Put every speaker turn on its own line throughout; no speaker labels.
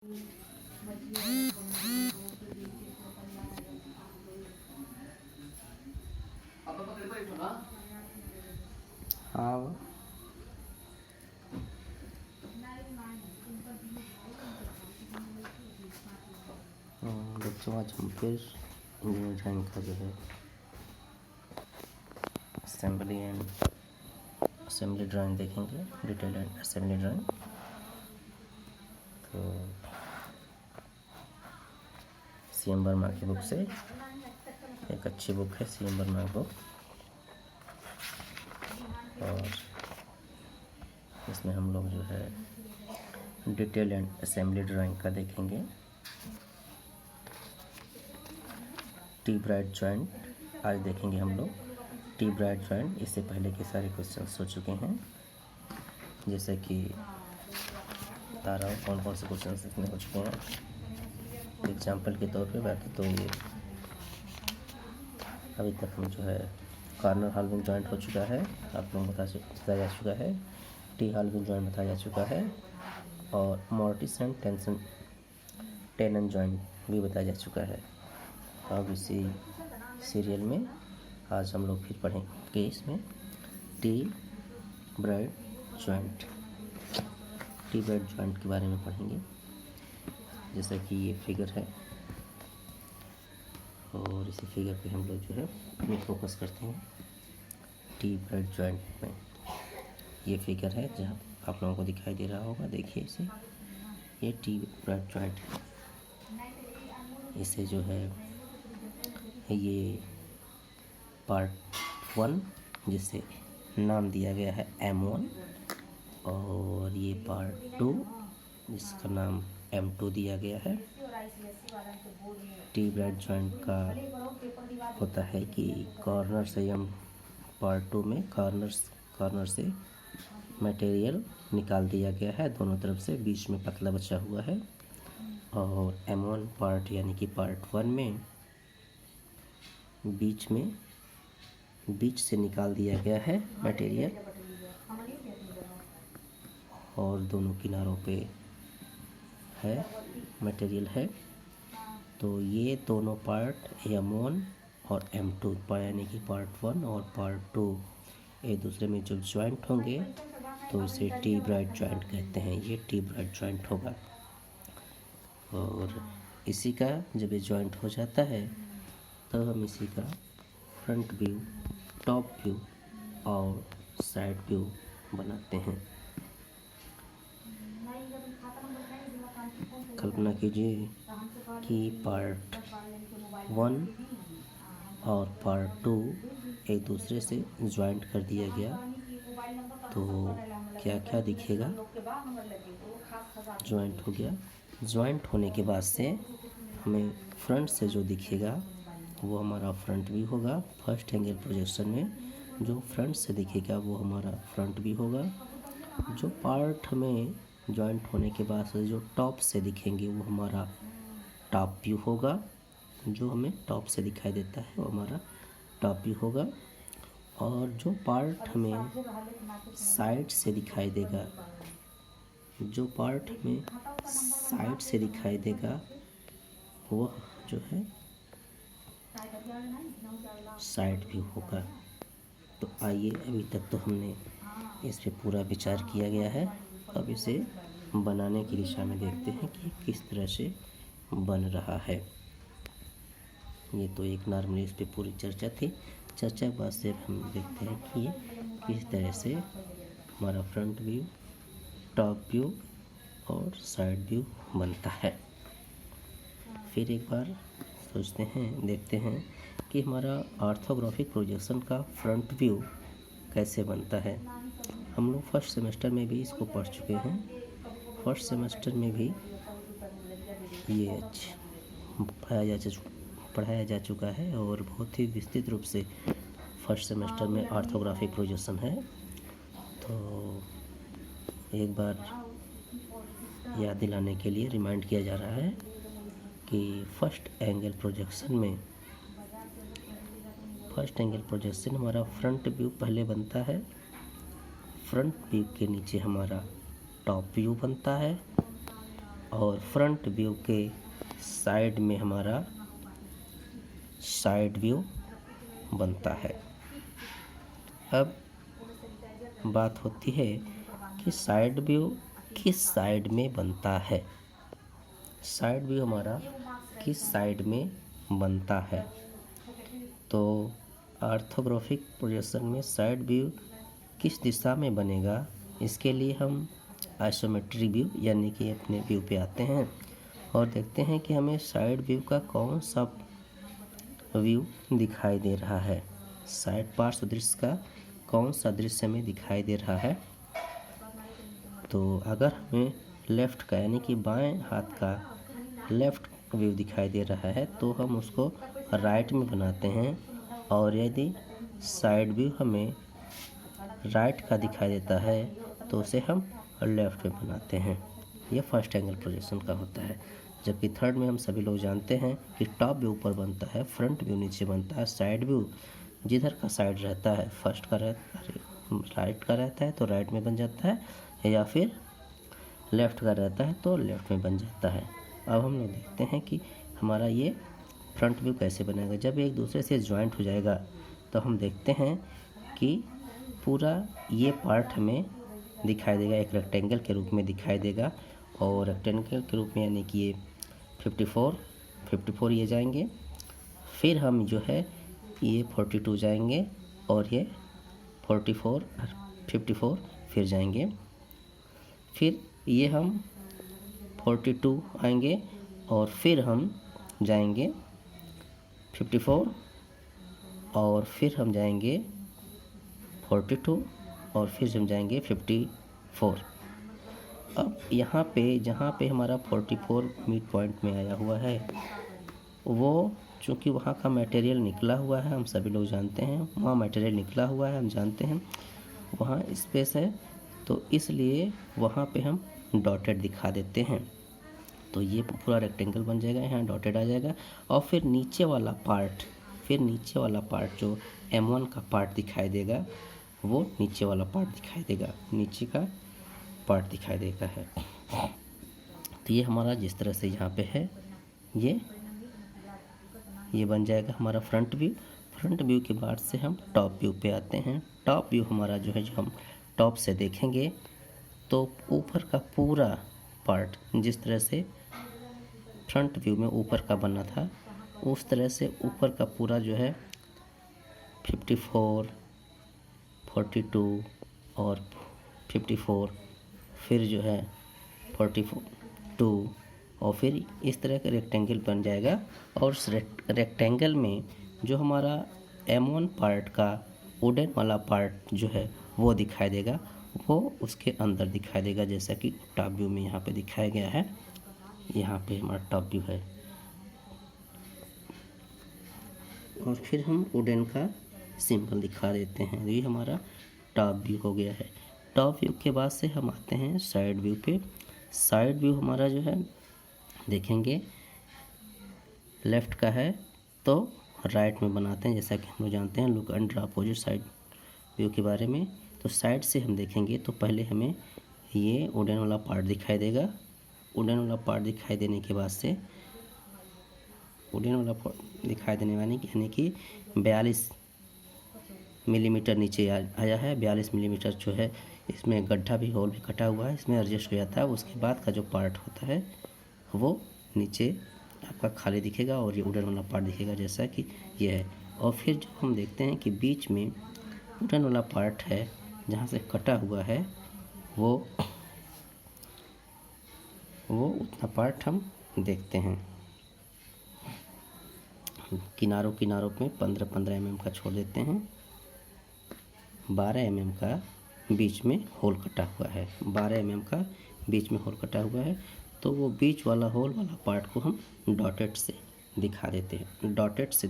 हाँ, बच्चों आज हम फिर इंजीनियरिंग ड्राइंग का जो है असेंबली ड्राइंग देखेंगे, डिटेल एंड असेंबली ड्राइंग। तो CM वर्मा की बुक से एक अच्छी बुक है CM वर्मा बुक, और इसमें हम लोग जो है डिटेल एंड असेंबली ड्राइंग का देखेंगे। टी ब्राइट जॉइंट आज देखेंगे हम लोग। टी ब्राइट जॉइंट, इससे पहले के सारे क्वेश्चंस हो चुके हैं, जैसे कि बता रहा हूँ कौन कौन से क्वेश्चंस इसमें हो चुके हैं एग्जाम्पल के तौर पे। बाकी तो ये अभी तक हम जो है कॉर्नर हाल्विंग जॉइंट हो चुका है, आप लोगों को बताया जा चुका है। टी हाल्विंग जॉइंट बताया जा चुका है, और मॉर्टिस एंड टेनन जॉइंट भी बताया जा चुका है। अब इसी सीरियल में आज हम लोग फिर पढ़ेंगे इसमें T bright joint. T bright joint के बारे में पढ़ेंगे, जैसा कि ये फिगर है, और इसी फिगर पे हम लोग जो है अपनी फोकस करते हैं। टी ब्राइट जॉइंट में ये फिगर है जहाँ आप लोगों को दिखाई दे रहा होगा, देखिए इसे, ये टी ब्राइट जॉइंट है। इसे जो है ये पार्ट 1 जिसे नाम दिया गया है M1, और ये पार्ट 2 जिसका नाम M2 दिया गया है। टी ब्राइट जॉइंट का होता है कि कॉर्नर से हम पार्ट 2 में कॉर्नर से मटेरियल निकाल दिया गया है दोनों तरफ से, बीच में पतला बचा हुआ है। और M1 पार्ट यानी कि पार्ट 1 में बीच से निकाल दिया गया है मटेरियल, और दोनों किनारों पे है मटेरियल है। तो ये दोनों पार्ट M1 और M2 यानी कि पार्ट 1 और पार्ट 2 एक दूसरे में जब ज्वाइंट होंगे तो इसे टी ब्राइट जॉइंट कहते हैं। ये टी ब्राइट जॉइंट होगा, और इसी का जब ये जॉइंट हो जाता है तो हम इसी का फ्रंट व्यू, टॉप व्यू और साइड व्यू बनाते हैं। कल्पना कीजिए कि पार्ट 1 और पार्ट 2 एक दूसरे से ज्वाइंट कर दिया गया, तो क्या क्या दिखेगा। ज्वाइंट हो गया, ज्वाइंट होने के बाद से हमें फ्रंट से जो दिखेगा वो हमारा फ्रंट व्यू होगा। फर्स्ट एंगल प्रोजेक्शन में जो फ्रंट से दिखेगा वो हमारा फ्रंट व्यू होगा। जो पार्ट हमें जॉइंट होने के बाद से जो टॉप से दिखेंगे वो हमारा टॉप व्यू होगा। जो हमें टॉप से दिखाई देता है वो हमारा टॉप व्यू होगा। और जो पार्ट हमें साइड से दिखाई देगा, जो पार्ट हमें साइड से दिखाई देगा वो जो है साइड व्यू होगा। तो आइए, अभी तक तो हमने इस पे पूरा विचार किया गया है, अब इसे बनाने की दिशा में देखते हैं कि किस तरह से बन रहा है। ये तो एक नॉर्मली इस पे पूरी चर्चा थी। चर्चा के बाद से हम देखते हैं कि ये किस तरह से हमारा फ्रंट व्यू, टॉप व्यू और साइड व्यू बनता है। फिर एक बार सोचते हैं, देखते हैं कि हमारा ऑर्थोग्राफिक प्रोजेक्शन का फ्रंट व्यू कैसे बनता है। हम लोग फर्स्ट सेमेस्टर में भी इसको पढ़ चुके हैं। फर्स्ट सेमेस्टर में भी ये पढ़ाया जा चुका है, और बहुत ही विस्तृत रूप से फर्स्ट सेमेस्टर में ऑर्थोग्राफिक प्रोजेक्शन है। तो एक बार याद दिलाने के लिए रिमाइंड किया जा रहा है कि फर्स्ट एंगल प्रोजेक्शन हमारा फ्रंट व्यू पहले बनता है। फ्रंट व्यू के नीचे हमारा टॉप व्यू बनता है, और फ्रंट व्यू के साइड में हमारा साइड व्यू बनता है। अब बात होती है कि साइड व्यू किस साइड में बनता है। साइड व्यू हमारा किस साइड में बनता है, तो ऑर्थोग्राफिक प्रोजेक्शन में साइड व्यू किस दिशा में बनेगा, इसके लिए हम आइसोमेट्री व्यू यानी कि अपने व्यू पे आते हैं और देखते हैं कि हमें साइड व्यू का कौन सा व्यू दिखाई दे रहा है। साइड पार्श्व दृश्य का कौन सा दृश्य हमें दिखाई दे रहा है। तो अगर हमें लेफ़्ट का यानी कि बाएं हाथ का लेफ़्ट व्यू दिखाई दे रहा है तो हम उसको राइट में बनाते हैं, और यदि साइड व्यू हमें राइट का दिखाई देता है तो उसे हम लेफ़्ट में बनाते हैं। यह फर्स्ट एंगल प्रोजेक्शन का होता है। जबकि थर्ड में हम सभी लोग जानते हैं कि टॉप व्यू ऊपर बनता है, फ्रंट व्यू नीचे बनता है, साइड व्यू जिधर का साइड रहता है, फर्स्ट का राइट का रहता है तो राइट में बन जाता है, या फिर लेफ़्ट का रहता है तो लेफ़्ट में बन जाता है। अब हम लोग देखते हैं कि हमारा ये फ्रंट व्यू कैसे बनेगा। जब एक दूसरे से ज्वाइंट हो जाएगा तो हम देखते हैं कि पूरा ये पार्ट हमें दिखाई देगा, एक रेक्टेंगल के रूप में दिखाई देगा, और रेक्टेंगल के रूप में यानी कि ये 54 ये जाएंगे, फिर हम जो है ये 42 जाएंगे, और ये 54 फिर जाएंगे, फिर ये हम 42 आएंगे, और फिर हम जाएंगे 54, और फिर हम जाएंगे 42, और फिर हम जाएंगे 54। अब यहाँ पे जहाँ पे हमारा 44 मिड पॉइंट में आया हुआ है, वो चूँकि वहाँ का मटेरियल निकला हुआ है, हम सभी लोग जानते हैं वहाँ मटेरियल निकला हुआ है, हम जानते हैं वहाँ स्पेस है, तो इसलिए वहाँ पे हम डॉटेड दिखा देते हैं। तो ये पूरा रेक्टेंगल बन जाएगा, यहाँ डॉटेड आ जाएगा, और फिर नीचे वाला पार्ट जो M1 का पार्ट दिखाई देगा, वो नीचे वाला पार्ट दिखाई देगा, नीचे का पार्ट दिखाई देता है। तो ये हमारा जिस तरह से यहाँ पे है, ये बन जाएगा हमारा फ्रंट व्यू। फ्रंट व्यू के बाद से हम टॉप व्यू पे आते हैं। टॉप व्यू हमारा जो है, जो हम टॉप से देखेंगे तो ऊपर का पूरा पार्ट जिस तरह से फ्रंट व्यू में ऊपर का बना था, उस तरह से ऊपर का पूरा जो है 54, 42 और 54, फिर जो है 42, और फिर इस तरह का रेक्टेंगल बन जाएगा। और उस रेक्टेंगल में जो हमारा M1 पार्ट का वुडन वाला पार्ट जो है वो दिखाई देगा, वो उसके अंदर दिखाई देगा, जैसा कि टॉप व्यू में यहाँ पे दिखाया गया है। यहाँ पे हमारा टॉप व्यू है, और फिर हम वुडन का सिंबल दिखा देते हैं। ये हमारा टॉप व्यू हो गया है। टॉप व्यू के बाद से हम आते हैं साइड व्यू पे। साइड व्यू हमारा जो है देखेंगे लेफ़्ट का है तो राइट में बनाते हैं, जैसा कि हम लोग जानते हैं look and opposite side view के बारे में। तो साइड से हम देखेंगे तो पहले हमें ये वुडन वाला पार्ट दिखाई देगा। वुडन वाला पार्ट दिखाई देने के बाद से वुडन वाला दिखाई देने वाली यानी कि 42 मिलीमीटर नीचे आया है। 42 मिलीमीटर जो है, इसमें गड्ढा भी, होल भी कटा हुआ है, इसमें एडजस्ट हो जाता है। उसके बाद का जो पार्ट होता है वो नीचे आपका खाली दिखेगा, और ये वुडन वाला पार्ट दिखेगा जैसा कि ये है। और फिर जब हम देखते हैं कि बीच में वुडन वाला पार्ट है जहाँ से कटा हुआ है, वो उतना पार्ट हम देखते हैं। किनारों पे 15-15 mm का छोड़ देते हैं। 12 mm का बीच में होल कटा हुआ है, 12 mm का बीच में होल कटा हुआ है। तो वो बीच वाला होल वाला पार्ट को हम डॉटेड से दिखा देते हैं। डॉटेड से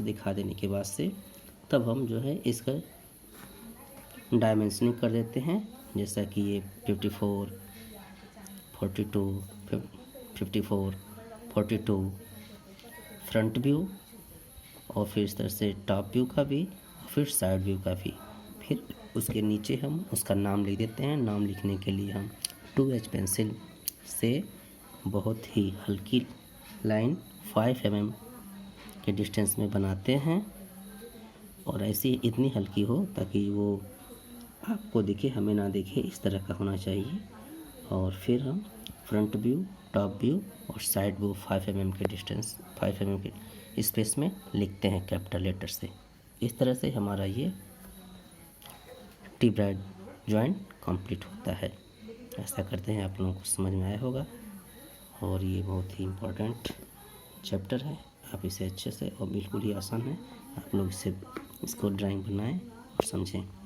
दिखा देने के बाद से तब हम जो है इसका डायमेंशनिंग कर देते हैं, जैसा कि ये 54, 42, 54, 42 फ्रंट व्यू, और फिर इस तरह से टॉप व्यू का भी, और फिर साइड व्यू का भी। फिर उसके नीचे हम उसका नाम लिख देते हैं। नाम लिखने के लिए हम 2H पेंसिल से बहुत ही हल्की लाइन 5 mm के डिस्टेंस में बनाते हैं, और ऐसी इतनी हल्की हो ताकि वो आपको दिखे, हमें ना दिखे, इस तरह का होना चाहिए। और फिर हम फ्रंट व्यू, टॉप व्यू और साइड व्यू 5 mm के डिस्टेंस, 5 mm के स्पेस में लिखते हैं कैपिटल लेटर से। इस तरह से हमारा ये टी ब्राइट जॉइंट कंप्लीट होता है। ऐसा करते हैं, आप लोगों को समझ में आया होगा। और ये बहुत ही इम्पोर्टेंट चैप्टर है, आप इसे अच्छे से, और बिल्कुल ही आसान है, आप लोग इसको ड्राइंग बनाएं और समझें।